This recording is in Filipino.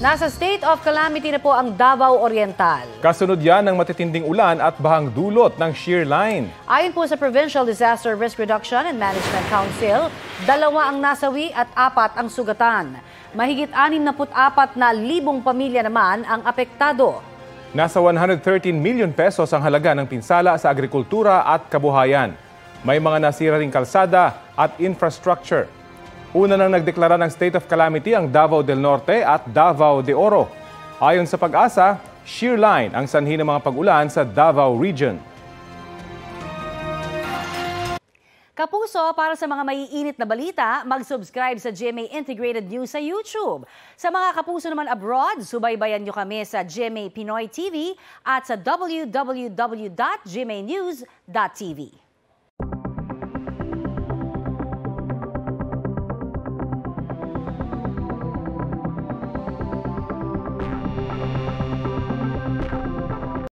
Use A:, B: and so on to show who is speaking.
A: Nasa state of calamity na po ang Davao Oriental.
B: Kasunod yan ng matitinding ulan at bahang dulot ng shear line.
A: Ayon po sa Provincial Disaster Risk Reduction and Management Council, 2 ang nasawi at 4 ang sugatan. Mahigit 64,000 pamilya naman ang apektado.
B: Nasa 113 million pesos ang halaga ng pinsala sa agrikultura at kabuhayan. May mga nasira ring kalsada at infrastructure. Una nang nagdeklara ng state of calamity ang Davao del Norte at Davao de Oro. Ayon sa Pag-asa, shear line ang sanhi ng mga pag-ulan sa Davao region.
A: Kapuso, para sa mga maiinit na balita, mag-subscribe sa GMA Integrated News sa YouTube. Sa mga kapuso naman abroad, subaybayan nyo kami sa GMA Pinoy TV at sa www.gmanews.tv.